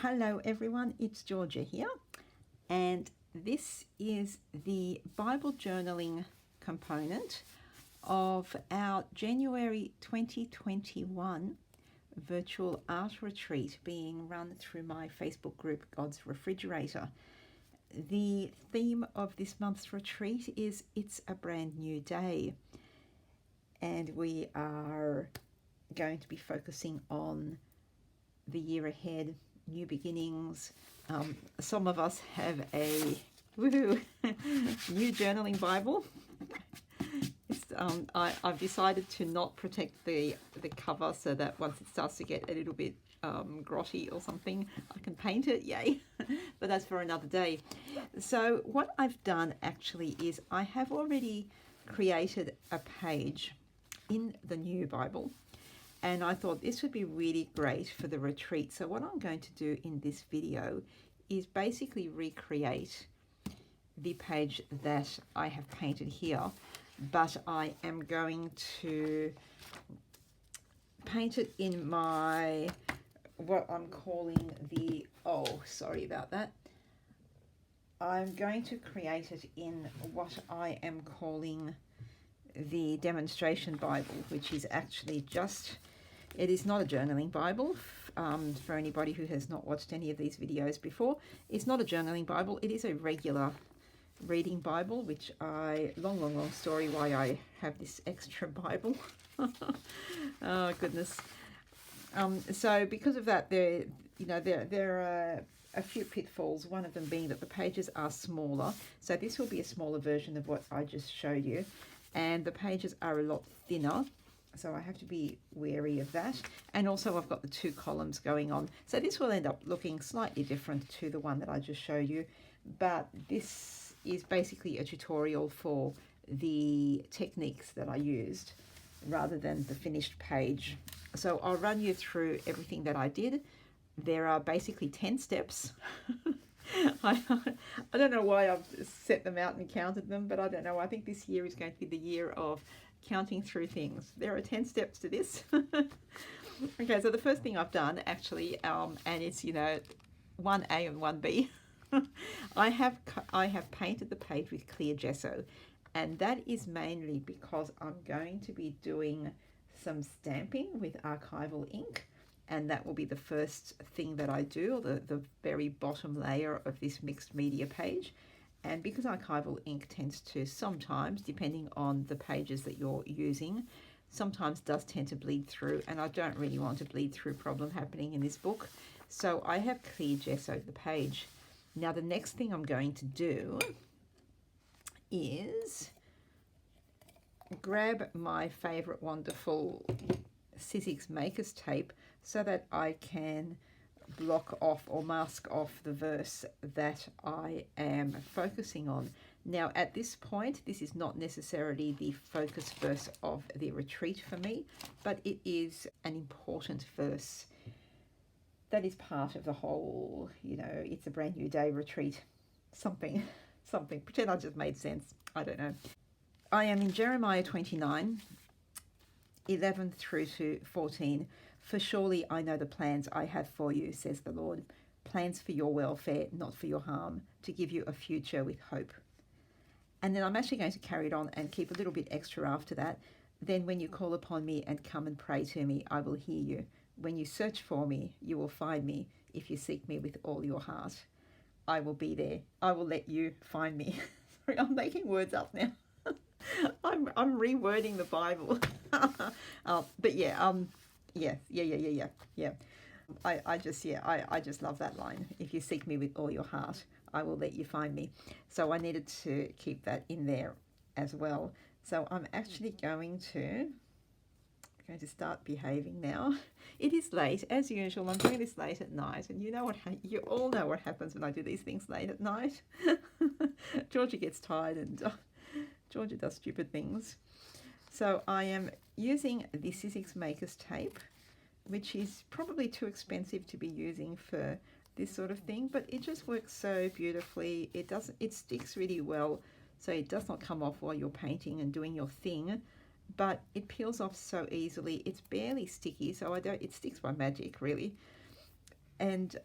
Hello everyone, it's Georgia here, and this is the Bible journaling component of our January 2021 virtual art retreat being run through my Facebook group God's Refrigerator. The theme of this month's retreat is It's a Brand New Day, and we are going to be focusing on the year ahead, new beginnings. Some of us have a new journaling Bible. I've decided to not protect the cover so that once it starts to get a little bit grotty or something, I can paint it, yay. But that's for another day. So what I've done actually is I have already created a page in the new Bible, and I thought this would be really great for the retreat. So what I'm going to do in this video is basically recreate the page that I have painted here, but I am going to paint it in my, what I'm calling the, sorry about that. I'm going to create it in what I am calling the demonstration Bible, which is actually just, it is not a journaling Bible. For anybody who has not watched any of these videos before, it's not a journaling Bible. It is a regular reading Bible, which long story why I have this extra Bible. Oh goodness. So because of that, there are a few pitfalls. One of them being that the pages are smaller. So this will be a smaller version of what I just showed you, and the pages are a lot thinner. So I have to be wary of that. And also I've got the two columns going on. So this will end up looking slightly different to the one that I just showed you. But this is basically a tutorial for the techniques that I used rather than the finished page. So I'll run you through everything that I did. There are basically 10 steps. I don't know why I've set them out and counted them, but I don't know. I think this year is going to be the year of counting through things. There are 10 steps to this. Okay, so the first thing I've done actually, and it's 1A and 1B, I have painted the page with clear gesso, and that is mainly because I'm going to be doing some stamping with archival ink, and that will be the first thing that I do, the very bottom layer of this mixed media page. And because archival ink tends to sometimes, depending on the pages that you're using, sometimes does tend to bleed through, and I don't really want a bleed through problem happening in this book. So I have clear gesso the page. Now the next thing I'm going to do is grab my favorite wonderful Sizzix Makers tape so that I can block off or mask off the verse that I am focusing on. Now at this point, this is not necessarily the focus verse of the retreat for me, but it is an important verse that is part of the whole, it's a brand new day retreat, something. Pretend I just made sense. I don't know. I am in Jeremiah 29, 11 through to 14. For surely I know the plans I have for you, says the Lord, plans for your welfare, not for your harm, to give you a future with hope. And then I'm actually going to carry it on and keep a little bit extra after that. Then when you call upon me and come and pray to me, I will hear you. When you search for me, you will find me. If you seek me with all your heart, I will be there. I will let you find me. Sorry, I'm making words up now. I'm rewording the Bible. But yeah, yeah. I just love that line. If you seek me with all your heart, I will let you find me. So I needed to keep that in there as well. So I'm actually going to start behaving now. It is late as usual. I'm doing this late at night, and you all know what happens when I do these things late at night. Georgia gets tired, and Georgia does stupid things. So I am using the Sizzix Makers tape, which is probably too expensive to be using for this sort of thing, but it just works so beautifully. It sticks really well, so it does not come off while you're painting and doing your thing, but it peels off so easily. It's barely sticky, so it sticks by magic really. And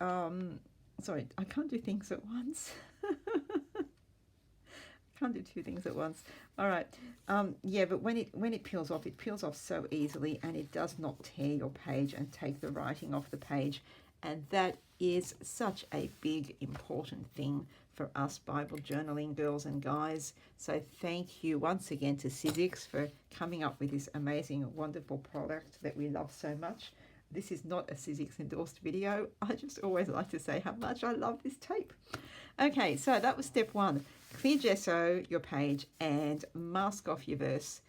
sorry, I can't do things at once. Can't do two things at once. All right. Yeah, but when it peels off so easily, and it does not tear your page and take the writing off the page. And that is such a big, important thing for us Bible journaling girls and guys. So thank you once again to Sizzix for coming up with this amazing, wonderful product that we love so much. This is not a Sizzix endorsed video. I just always like to say how much I love this tape. Okay, so that was step one. Clear gesso your page and mask off your verse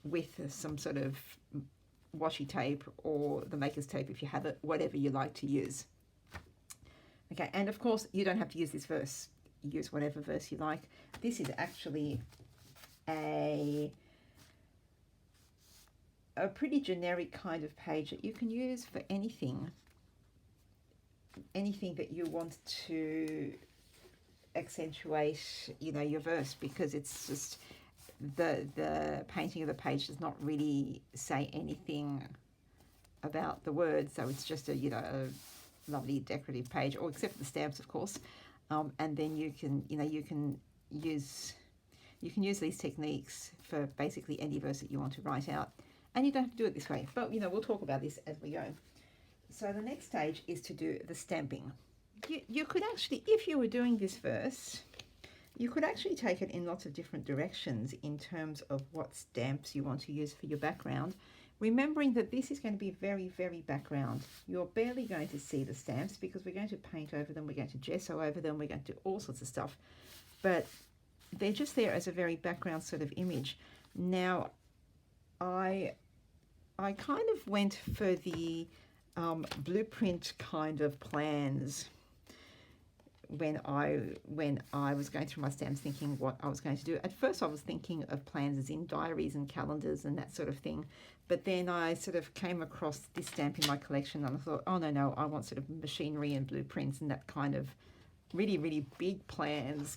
with some sort of washi tape or the maker's tape if you have it, whatever you like to use. Okay, and of course you don't have to use this verse. Use whatever verse you like. This is actually a pretty generic kind of page that you can use for anything that you want to accentuate, you know, your verse, because it's just the painting of the page does not really say anything about the words, so it's just a, you know, a lovely decorative page, or except for the stamps, of course. And then you can, you know, you can use these techniques for basically any verse that you want to write out, and you don't have to do it this way, but you know, we'll talk about this as we go. So the next stage is to do the stamping. You could actually, if you were doing this verse, you could actually take it in lots of different directions in terms of what stamps you want to use for your background, remembering that this is going to be very, very background. You're barely going to see the stamps because we're going to paint over them, we're going to gesso over them, we're going to do all sorts of stuff, but they're just there as a very background sort of image. Now, I kind of went for the blueprint kind of plans when I was going through my stamps, thinking what I was going to do. At first I was thinking of plans as in diaries and calendars and that sort of thing, but then I sort of came across this stamp in my collection and I thought, oh no, I want sort of machinery and blueprints and that kind of really, really big plans.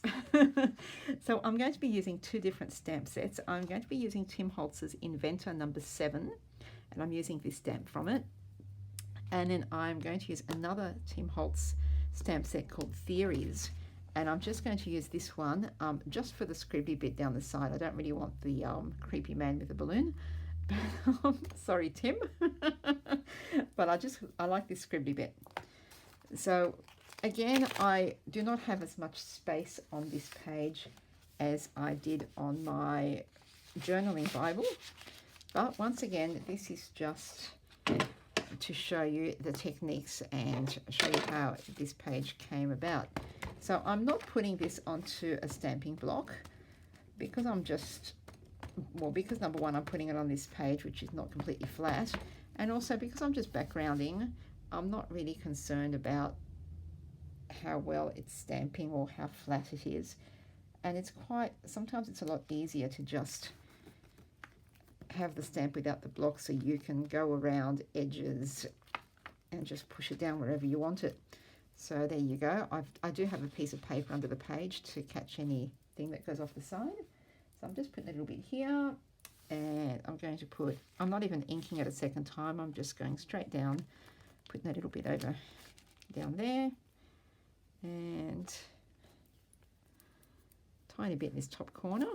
So I'm going to be using two different stamp sets. I'm going to be using Tim Holtz's Inventor number 7, and I'm using this stamp from it. And then I'm going to use another Tim Holtz stamp set called Theories, and I'm just going to use this one just for the scribbly bit down the side. I don't really want the creepy man with the balloon. Sorry, Tim. But I like this scribbly bit. So again, I do not have as much space on this page as I did on my journaling Bible, but once again, this is just to show you the techniques and show you how this page came about. So I'm not putting this onto a stamping block because because number one, I'm putting it on this page, which is not completely flat, and also because I'm just backgrounding. I'm not really concerned about how well it's stamping or how flat it is, and sometimes it's a lot easier to just have the stamp without the block, so you can go around edges and just push it down wherever you want it. So there you go. I do have a piece of paper under the page to catch anything that goes off the side. So I'm just putting a little bit here, and I'm going to I'm not even inking it a second time, I'm just going straight down, putting a little bit over down there, and tiny bit in this top corner.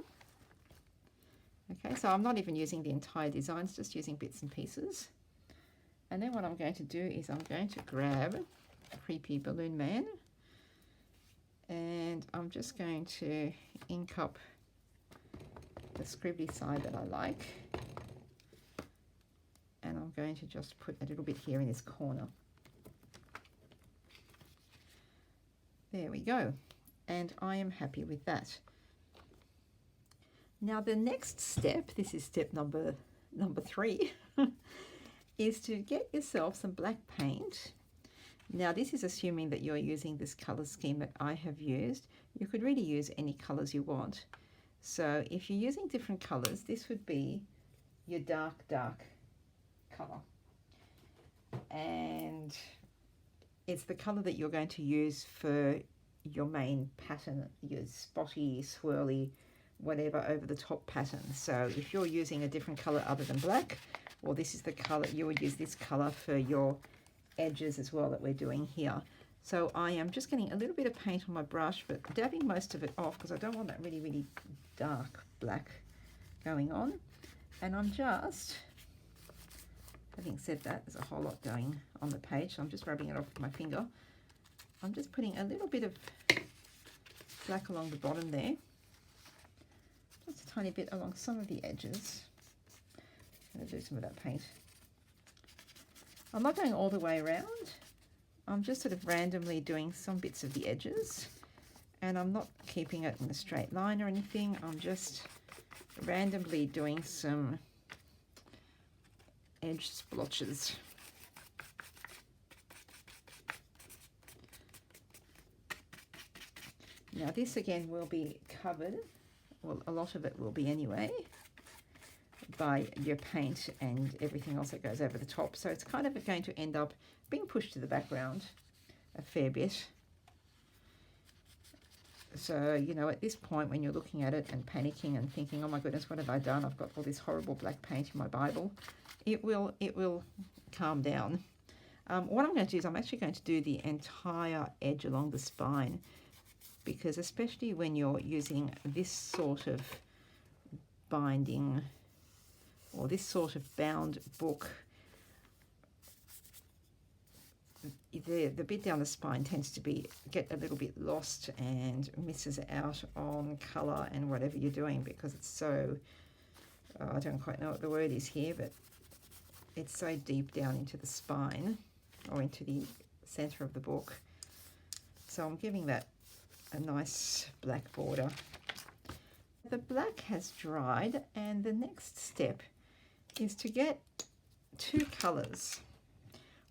Okay, so I'm not even using the entire design, it's just using bits and pieces. And then what I'm going to do is I'm going to grab a creepy balloon man, and I'm just going to ink up the scribbly side that I like. And I'm going to just put a little bit here in this corner. There we go. And I am happy with that. Now the next step, this is step number 3, is to get yourself some black paint. Now this is assuming that you're using this color scheme that I have used. You could really use any colors you want. So if you're using different colors, this would be your dark color. And it's the color that you're going to use for your main pattern, your spotty, swirly, whatever over the top pattern. So if you're using a different color other than black, well, this is the color, you would use this color for your edges as well that we're doing here. So I am just getting a little bit of paint on my brush, but dabbing most of it off because I don't want that really, really dark black going on. And I'm just, having said that, there's a whole lot going on the page, so I'm just rubbing it off with my finger. I'm just putting a little bit of black along the bottom there. Just a tiny bit along some of the edges. I'm going to do some of that paint. I'm not going all the way around. I'm just sort of randomly doing some bits of the edges, and I'm not keeping it in a straight line or anything. I'm just randomly doing some edge splotches. Now this again will be covered, well, a lot of it will be anyway, by your paint and everything else that goes over the top. So it's kind of going to end up being pushed to the background a fair bit. So, you know, at this point when you're looking at it and panicking and thinking, oh my goodness, what have I done? I've got all this horrible black paint in my Bible. It will calm down. What I'm going to do is I'm actually going to do the entire edge along the spine, because especially when you're using this sort of binding or this sort of bound book, the bit down the spine tends to get a little bit lost and misses out on colour and whatever you're doing, because it's so, I don't quite know what the word is here, but it's so deep down into the spine or into the centre of the book. So I'm giving that a nice black border. The black has dried, and the next step is to get two colours,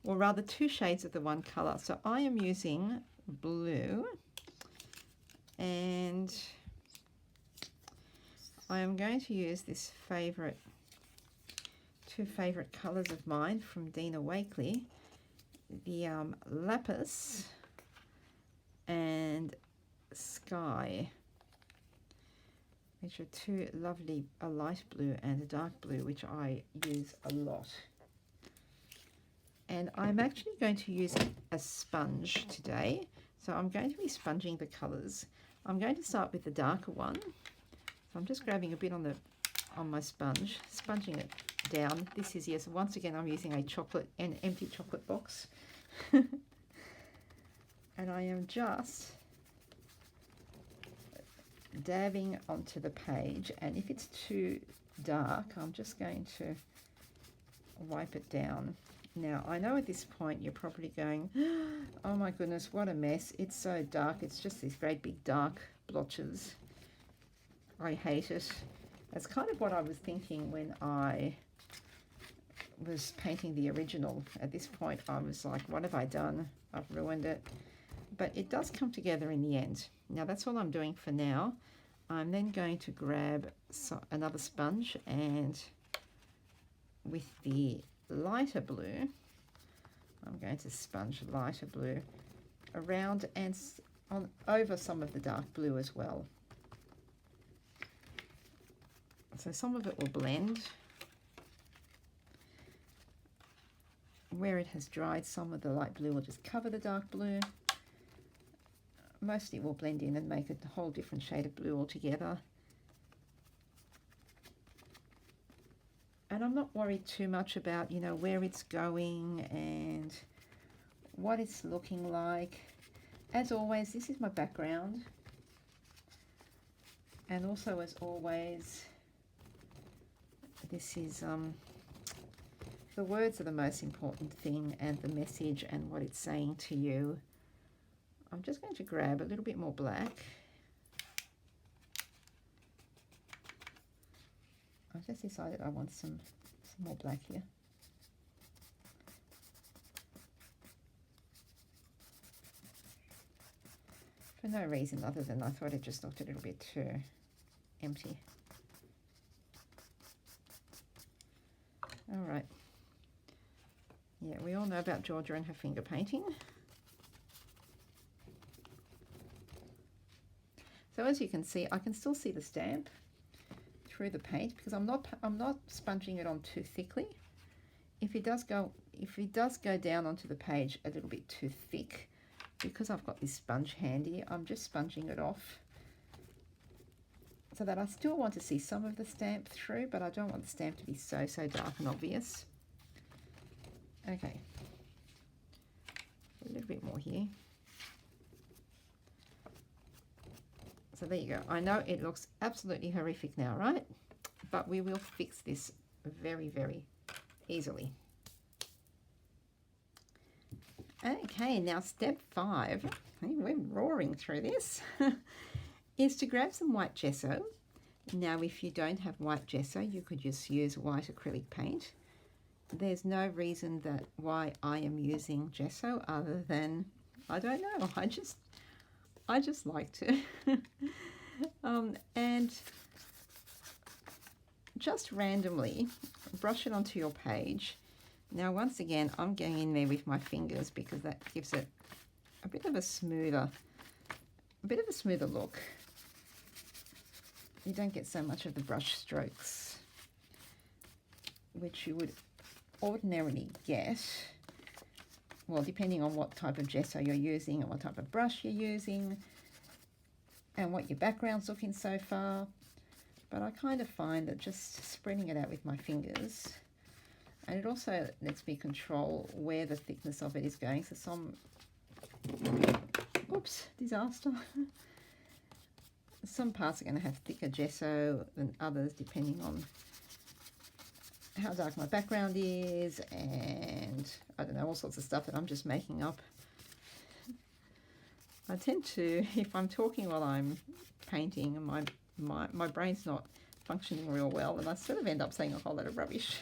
or rather two shades of the one colour. So I am using blue, and I am going to use this two favourite colours of mine from Dina Wakley, the Lapis and Sky, which are two lovely, a light blue and a dark blue, which I use a lot. And I'm actually going to use a sponge today. So I'm going to be sponging the colours. I'm going to start with the darker one. So I'm just grabbing a bit on my sponge, sponging it down. This is, yes, once again, I'm using an empty chocolate box. And I am just dabbing onto the page, and if it's too dark, I'm just going to wipe it down. Now, I know at this point you're probably going, oh my goodness, what a mess. It's so dark. It's just these great big dark blotches. I hate it. That's kind of what I was thinking when I was painting the original. At this point, I was like, what have I done? I've ruined it. But it does come together in the end. Now, that's all I'm doing for now. I'm then going to grab another sponge, and with the lighter blue, I'm going to sponge lighter blue around and over some of the dark blue as well. So some of it will blend. Where it has dried, some of the light blue will just cover the dark blue. Mostly will blend in and make a whole different shade of blue altogether. And I'm not worried too much about, you know, where it's going and what it's looking like. As always, this is my background. And also, as always, this is, the words are the most important thing, and the message and what it's saying to you. I'm just going to grab a little bit more black. I've just decided I want some more black here. For no reason other than I thought it just looked a little bit too empty. All right. Yeah, we all know about Georgia and her finger painting. So as you can see, I can still see the stamp through the paint because I'm not sponging it on too thickly. If it does go if it does go down onto the page a little bit too thick, because I've got this sponge handy, I'm just sponging it off so that I still want to see some of the stamp through, but I don't want the stamp to be so dark and obvious. Okay, a little bit more here. So there you go. I know it looks absolutely horrific now, right? But we will fix this very, very easily. Okay, now step 5, we're roaring through this, is to grab some white gesso. Now, if you don't have white gesso, you could just use white acrylic paint. There's no reason that why I am using gesso other than, I don't know, I just like to. And just randomly brush it onto your page. Now, once again, I'm going in there with my fingers because that gives it a bit of a smoother look. You don't get so much of the brush strokes, which you would ordinarily get, well, depending on what type of gesso you're using and what type of brush you're using and what your background's looking so far. But I kind of find that just spreading it out with my fingers, and it also lets me control where the thickness of it is going. So some, oops, disaster. Some parts are going to have thicker gesso than others, depending on how dark my background is, and I don't know, all sorts of stuff that I'm just making up. I tend to, if I'm talking while I'm painting and my brain's not functioning real well, and I sort of end up saying a whole lot of rubbish.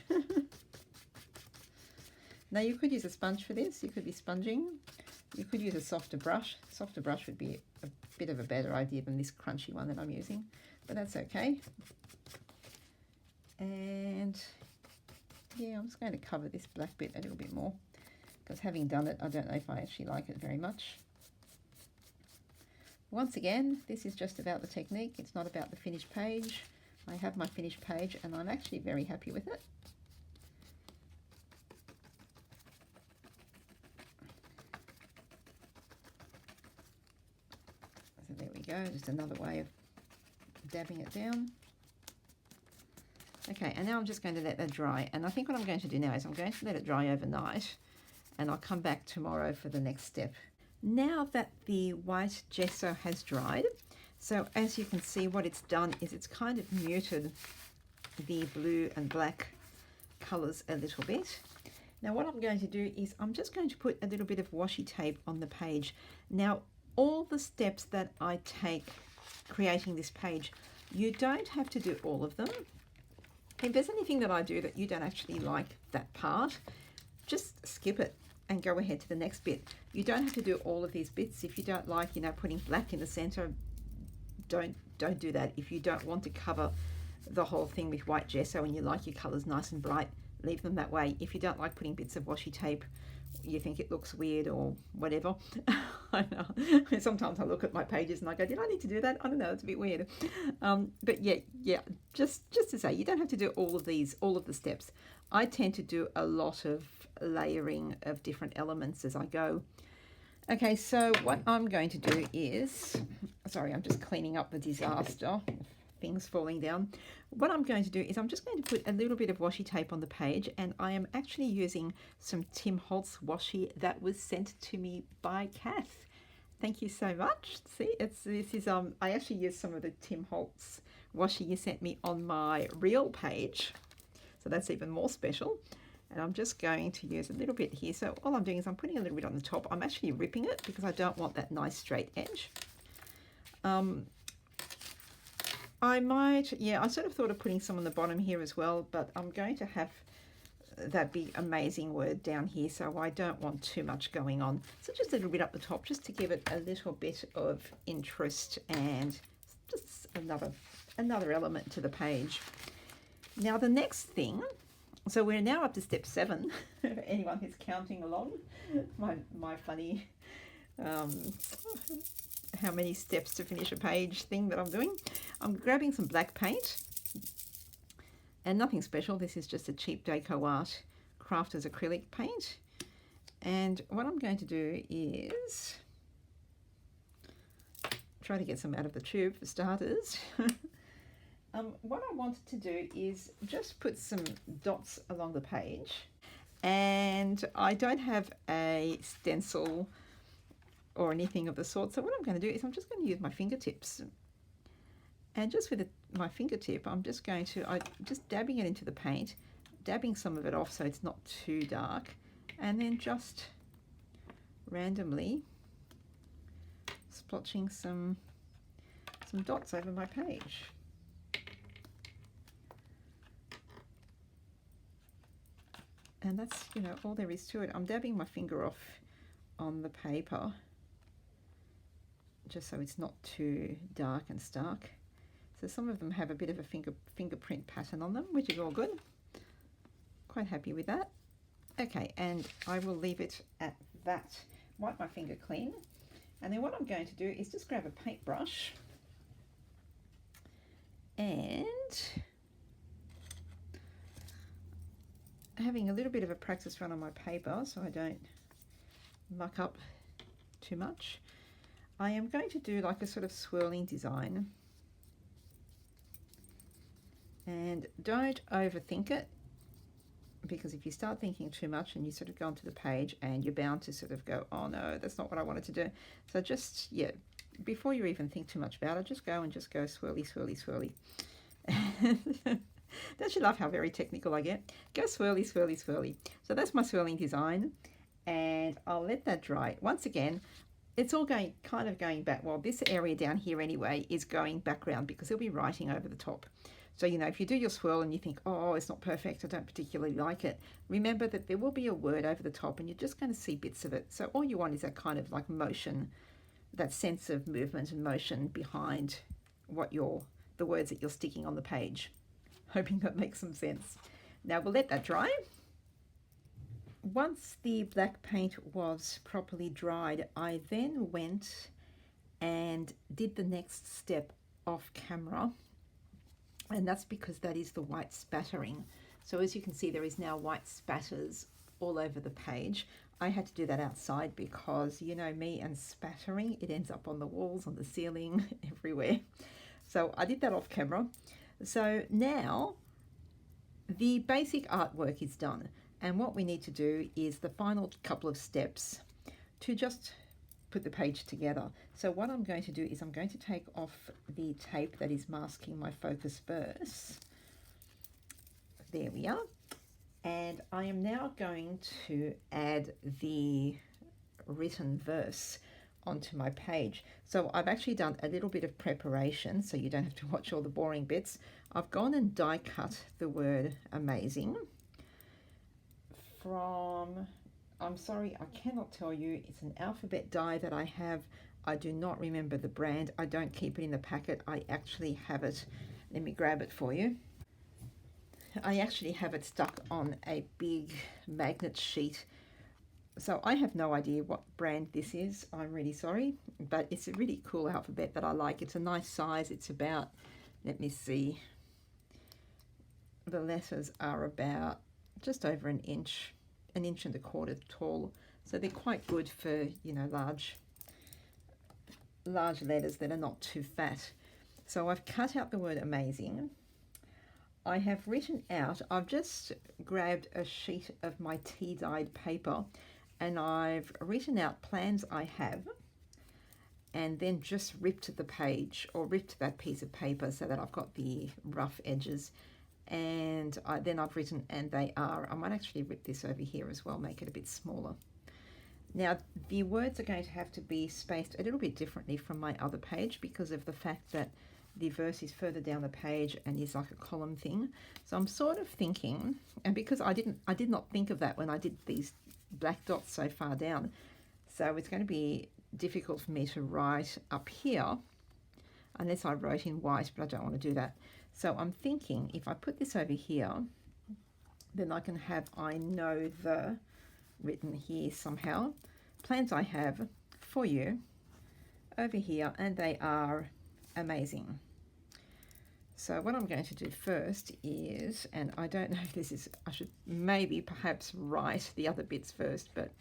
Now, you could use a sponge for this. You could be sponging. You could use a softer brush. Softer brush would be a bit of a better idea than this crunchy one that I'm using, but that's okay. And yeah, I'm just going to cover this black bit a little bit more because having done it, I don't know if I actually like it very much. Once again, this is just about the technique. It's not about the finished page. I have my finished page and I'm actually very happy with it. So there we go, just another way of dabbing it down. Okay, and now I'm just going to let that dry. And I think what I'm going to do now is I'm going to let it dry overnight and I'll come back tomorrow for the next step. Now that the white gesso has dried, so as you can see, what it's done is it's kind of muted the blue and black colors a little bit. Now what I'm going to do is I'm just going to put a little bit of washi tape on the page. Now, all the steps that I take creating this page, you don't have to do all of them. If there's anything that I do that you don't actually like that part, just skip it and go ahead to the next bit. You don't have to do all of these bits. If you don't like, you know, putting black in the center, don't do that. If you don't want to cover the whole thing with white gesso and you like your colors nice and bright, leave them that way. If you don't like putting bits of washi tape, you think it looks weird or whatever. I know. Sometimes I look at my pages and I go, did I need to do that? I don't know, it's a bit weird. But yeah, just to say, you don't have to do all of the steps. I tend to do a lot of layering of different elements as I go. Okay, so what I'm going to do is, sorry, I'm just cleaning up the disaster, things falling down. What I'm going to do is I'm just going to put a little bit of washi tape on the page, and I am actually using some Tim Holtz washi that was sent to me by Kath. Thank you so much. See, I actually used some of the Tim Holtz washi you sent me on my reel page, so that's even more special. And I'm just going to use a little bit here. So all I'm doing is I'm putting a little bit on the top. I'm actually ripping it because I don't want that nice straight edge. I might, yeah, I sort of thought of putting some on the bottom here as well, but I'm going to have that big amazing word down here, so I don't want too much going on. So just a little bit up the top, just to give it a little bit of interest and just another element to the page. Now the next thing, so we're now up to step 7. Anyone who's counting along, my funny how many steps to finish a page thing that I'm doing. I'm grabbing some black paint, and nothing special. This is just a cheap Deco Art Crafters acrylic paint. And what I'm going to do is try to get some out of the tube for starters. What I wanted to do is just put some dots along the page, and I don't have a stencil or anything of the sort, so what I'm going to do is I'm just going to use my fingertips, and just with my fingertip I'm just dabbing it into the paint, dabbing some of it off so it's not too dark, and then just randomly splotching some dots over my page. And that's, you know, all there is to it. I'm dabbing my finger off on the paper just so it's not too dark and stark. So some of them have a bit of a fingerprint pattern on them, which is all good. Quite happy with that. Okay, and I will leave it at that. Wipe my finger clean. And then what I'm going to do is just grab a paintbrush and having a little bit of a practice run on my paper so I don't muck up too much. I am going to do like a sort of swirling design, and don't overthink it, because if you start thinking too much and you sort of go onto the page and you're bound to sort of go, oh no, that's not what I wanted to do. So just, yeah, before you even think too much about it, just go swirly, swirly, swirly. Don't you love how very technical I get? Go swirly, swirly, swirly. So that's my swirling design, and I'll let that dry. Once again, it's all kind of going back. Well, this area down here anyway is going background because there'll be writing over the top. So, you know, if you do your swirl and you think, oh, it's not perfect, I don't particularly like it, remember that there will be a word over the top and you're just going to see bits of it. So all you want is that kind of like motion, that sense of movement and motion behind the words that you're sticking on the page. Hoping that makes some sense. Now we'll let that dry. Once the black paint was properly dried, I then went and did the next step off camera, and that's because that is the white spattering. So as you can see, there is now white spatters all over the page. I had to do that outside because, you know me and spattering, it ends up on the walls, on the ceiling, everywhere. So I did that off camera. So now the basic artwork is done, and what we need to do is the final couple of steps to just put the page together. So what I'm going to do is I'm going to take off the tape that is masking my focus verse. There we are. And I am now going to add the written verse onto my page. So I've actually done a little bit of preparation so you don't have to watch all the boring bits. I've gone and die cut the word amazing from, I'm sorry, I cannot tell you, it's an alphabet die that I have. I do not remember the brand. I don't keep it in the packet. I actually have it. Let me grab it for you. I actually have it stuck on a big magnet sheet. So I have no idea what brand this is. I'm really sorry, but it's a really cool alphabet that I like. It's a nice size. It's about, let me see, the letters are about just over an inch and a quarter tall. So they're quite good for, you know, large letters that are not too fat. So I've cut out the word amazing. I have written out, I've just grabbed a sheet of my tea-dyed paper and I've written out plans I have, and then just ripped the page or ripped that piece of paper so that I've got the rough edges. And then I've written, and they are, I might actually rip this over here as well, make it a bit smaller. Now the words are going to have to be spaced a little bit differently from my other page because of the fact that the verse is further down the page and is like a column thing. So I'm sort of thinking, and because I did not think of that when I did these black dots so far down, so it's going to be difficult for me to write up here unless I wrote in white, but I don't want to do that. So I'm thinking if I put this over here, then I can have I know the written here somehow. Plans I have for you over here, and they are amazing. So what I'm going to do first is, and I don't know if this is, I should maybe perhaps write the other bits first, but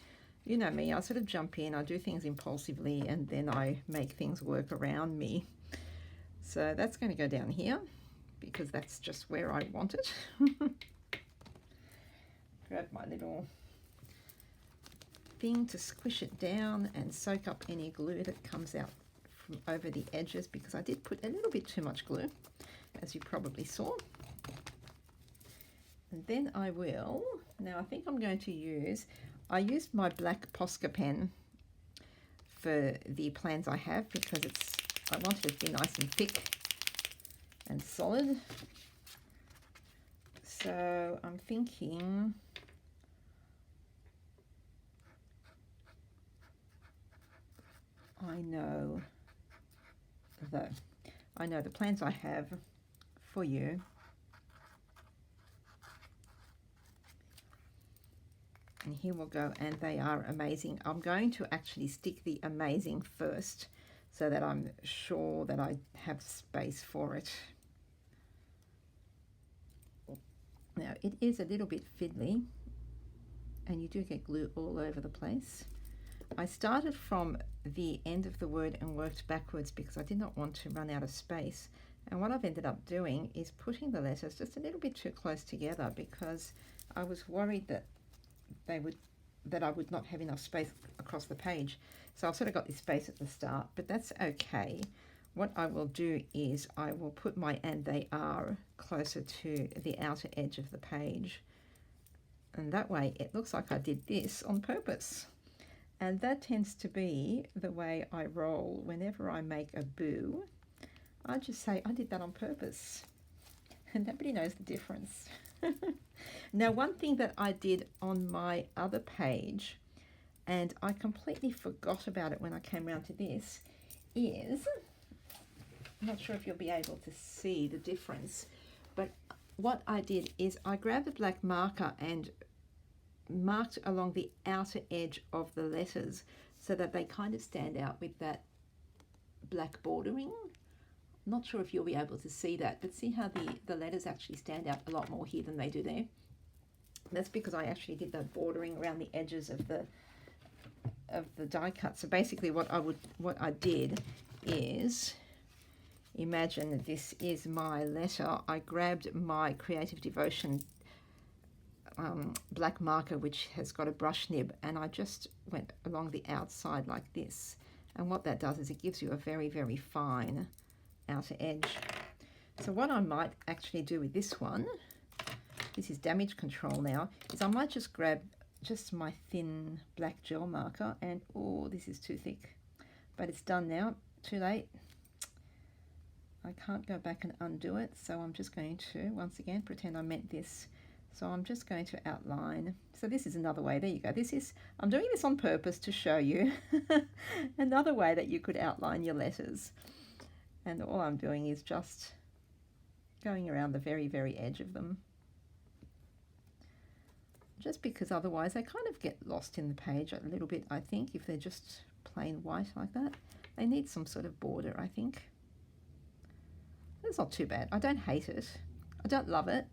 you know me, I sort of jump in, I do things impulsively, and then I make things work around me. So that's going to go down here because that's just where I want it. Grab my little thing to squish it down and soak up any glue that comes out from over the edges, because I did put a little bit too much glue, as you probably saw. And then I will, now I think I'm going to use, I used my black Posca pen for the plans I have because I wanted it to be nice and thick and solid. So I'm thinking, I know the plans I have for you. And here we'll go, and they are amazing. I'm going to actually stick the amazing first so that I'm sure that I have space for it. Now it is a little bit fiddly and you do get glue all over the place. I started from the end of the word and worked backwards because I did not want to run out of space. And what I've ended up doing is putting the letters just a little bit too close together because I was worried that I would not have enough space across the page. So I've sort of got this space at the start, but that's okay. What I will do is I will put my "and they are" closer to the outer edge of the page. And that way it looks like I did this on purpose. And that tends to be the way I roll whenever I make a boo. I just say I did that on purpose. And nobody knows the difference. Now, one thing that I did on my other page, and I completely forgot about it when I came around to this, is, I'm not sure if you'll be able to see the difference, but what I did is I grabbed a black marker and marked along the outer edge of the letters so that they kind of stand out with that black bordering. Not sure if you'll be able to see that, but see how the letters actually stand out a lot more here than they do there. That's because I actually did that bordering around the edges of the die cut. So basically what I did is, imagine that this is my letter. I grabbed my Creative Devotion black marker, which has got a brush nib, and I just went along the outside like this. And what that does is it gives you a very, very fine outer edge. So what I might actually do with this one, this is damage control now, is I might just grab just my thin black gel marker and, oh, this is too thick, but it's done now, too late. I can't go back and undo it, so I'm just going to, once again, pretend I meant this. So I'm just going to outline. So this is another way, there you go. I'm doing this on purpose to show you another way that you could outline your letters. And all I'm doing is just going around the very, very edge of them. Just because otherwise they kind of get lost in the page a little bit, I think, if they're just plain white like that. They need some sort of border, I think. It's not too bad. I don't hate it. I don't love it,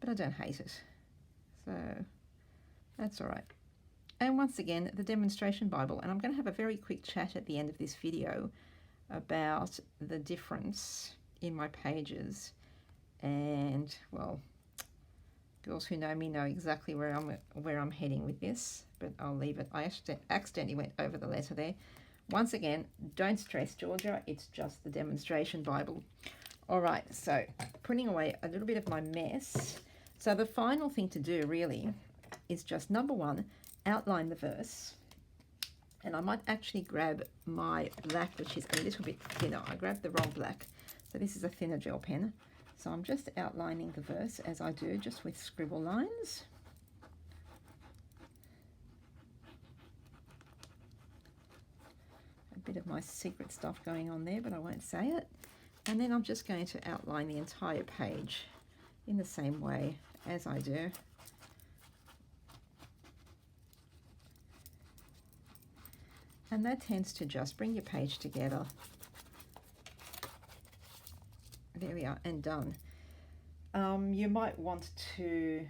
but I don't hate it. So that's all right. And once again, the demonstration Bible. And I'm going to have a very quick chat at the end of this video about the difference in my pages. And, well, girls who know me know exactly where I'm heading with this, but I'll leave it. I accidentally went over the letter there. Once again, don't stress, Georgia. It's just the demonstration Bible. All right, so putting away a little bit of my mess. So the final thing to do really is just, number one, outline the verse. And I might actually grab my black, which is a little bit thinner. I grabbed the wrong black. So this is a thinner gel pen. So I'm just outlining the verse as I do, just with scribble lines. A bit of my secret stuff going on there, but I won't say it. And then I'm just going to outline the entire page in the same way as I do. And that tends to just bring your page together There we are, and done. You might want to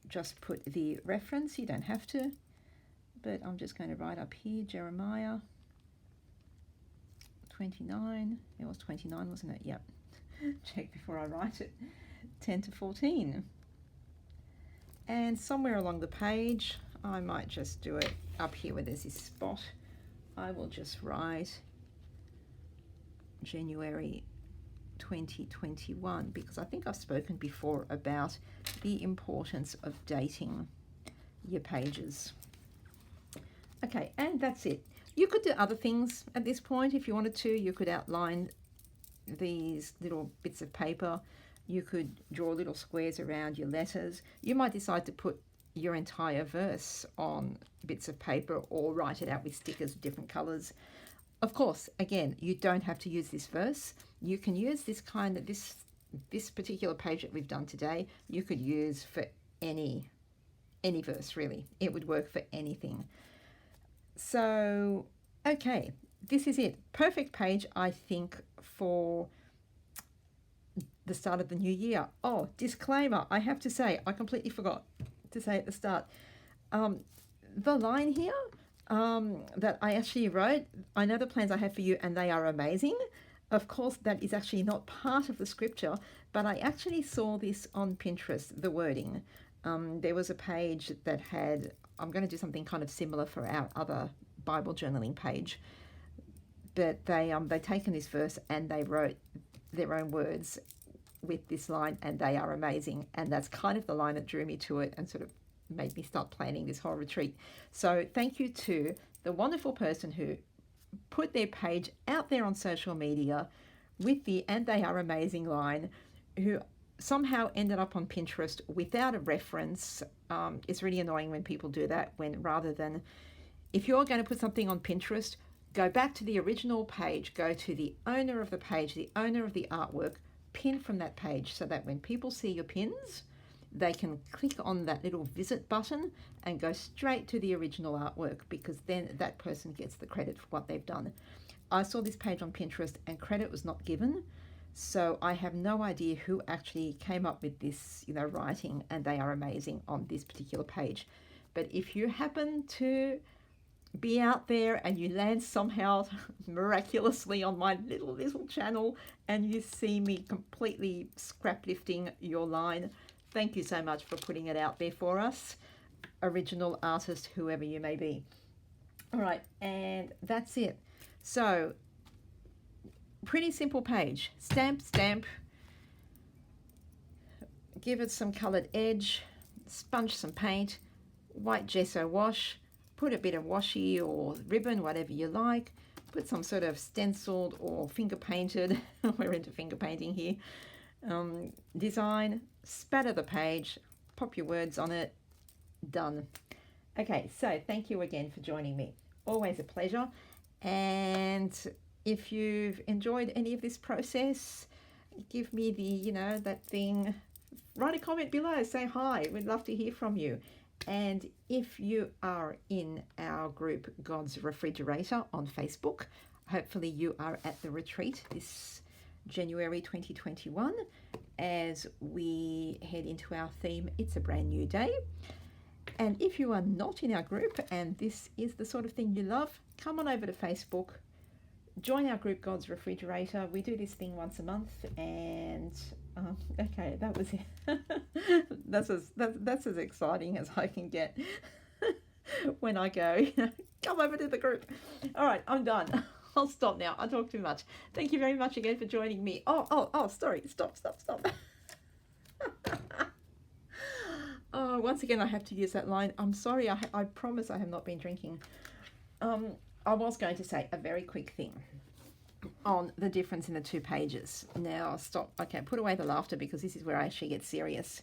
just put the reference. You don't have to, but I'm just going to write up here, Jeremiah 29. It was 29, wasn't it? Yep. Check before I write it. 10 to 14. And somewhere along the page, I might just do it up here where there's this spot. I will just write January 2021, because I think I've spoken before about the importance of dating your pages. Okay, and that's it. You could do other things at this point if you wanted to. You could outline these little bits of paper. You could draw little squares around your letters. You might decide to put your entire verse on bits of paper or write it out with stickers of different colors. Of course, again, you don't have to use this verse. You can use this this particular page that we've done today. You could use for any verse, really. It would work for anything. So, okay, this is it. Perfect page, I think, for the start of the new year. Oh, disclaimer, I have to say, I completely forgot to say at the start. The line here that I actually wrote, I know the plans I have for you and they are amazing. Of course, that is actually not part of the scripture, but I actually saw this on Pinterest, the wording. There was a page that had, I'm going to do something kind of similar for our other Bible journaling page, but they've taken this verse and they wrote their own words with this line, and they are amazing. And that's kind of the line that drew me to it and sort of made me start planning this whole retreat. So thank you to the wonderful person who put their page out there on social media with the "and they are amazing" line, who somehow ended up on Pinterest without a reference. It's really annoying when people do that, when rather than, if you're going to put something on Pinterest, go back to the original page, go to the owner of the page, the owner of the artwork, pin from that page, so that when people see your pins, they can click on that little visit button and go straight to the original artwork, because then that person gets the credit for what they've done. I saw this page on Pinterest and credit was not given, so I have no idea who actually came up with this, writing "and they are amazing" on this particular page. But if you happen to be out there and you land somehow miraculously on my little channel and you see me completely scrap lifting your line, thank you so much for putting it out there for us, original artist, whoever you may be. All right, and that's it. So, pretty simple page. Stamp, stamp. Give it some colored edge. Sponge some paint. White gesso wash. Put a bit of washi or ribbon, whatever you like. Put some sort of stenciled or finger painted, we're into finger painting here, design. Spatter the page. Pop your words on it. Done. Okay, so thank you again for joining me. Always a pleasure. And if you've enjoyed any of this process, give me the, that thing. Write a comment below. Say hi. We'd love to hear from you. And if you are in our group, God's Refrigerator, on Facebook, hopefully you are at the retreat this January 2021 as we head into our theme, It's a Brand New Day. And if you are not in our group and this is the sort of thing you love, come on over to Facebook, join our group, God's Refrigerator. We do this thing once a month, and okay, that was it. That's as exciting as I can get when I go, come over to the group. All right, I'm done. I'll stop now. I talk too much. Thank you very much again for joining me. Sorry. Stop. Oh, once again, I have to use that line. I'm sorry. I promise I have not been drinking. I was going to say a very quick thing on the difference in the two pages. Now, stop. Okay, put away the laughter, because this is where I actually get serious.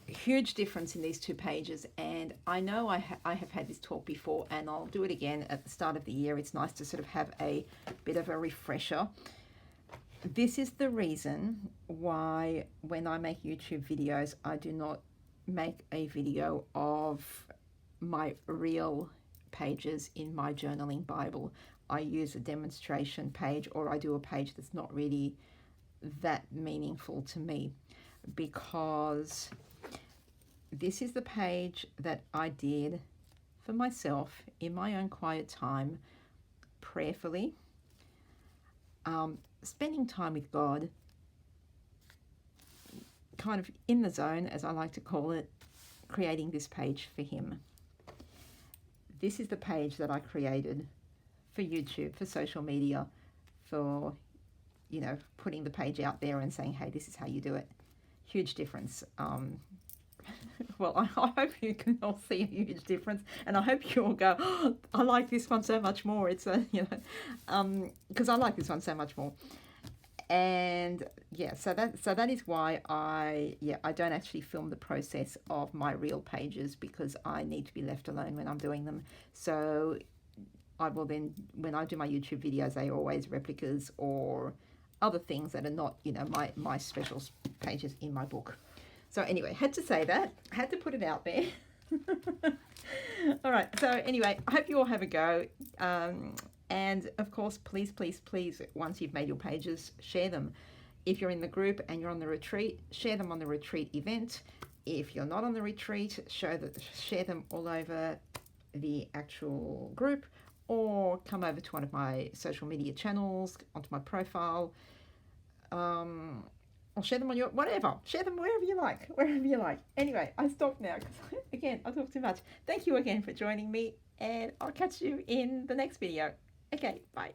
Huge difference in these two pages, and I know I have had this talk before, and I'll do it again at the start of the year. It's nice to sort of have a bit of a refresher. This is the reason why when I make YouTube videos, I do not make a video of my real pages in my journaling Bible. I use a demonstration page, or I do a page that's not really that meaningful to me, because this is the page that I did for myself in my own quiet time, prayerfully, spending time with God, kind of in the zone, as I like to call it, creating this page for Him. This is the page that I created for YouTube, for social media, for, you know, putting the page out there and saying, hey, this is how you do it. Huge difference. Well, I hope you can all see a huge difference, and I hope you all go, oh, I like this one so much more. It's a, you know, because I like this one so much more. And yeah, so that is why I don't actually film the process of my real pages, because I need to be left alone when I'm doing them. So I will then, when I do my YouTube videos, they are always replicas or other things that are not, you know, my special pages in my book. So anyway, had to say that, had to put it out there. All right, so anyway, I hope you all have a go. And of course, please, please, please, once you've made your pages, share them. If you're in the group and you're on the retreat, share them on the retreat event. If you're not on the retreat, share them all over the actual group, or come over to one of my social media channels, onto my profile. Or share them on your, whatever. Share them wherever you like. Anyway, I stop now because, again, I talk too much. Thank you again for joining me, and I'll catch you in the next video. Okay, bye.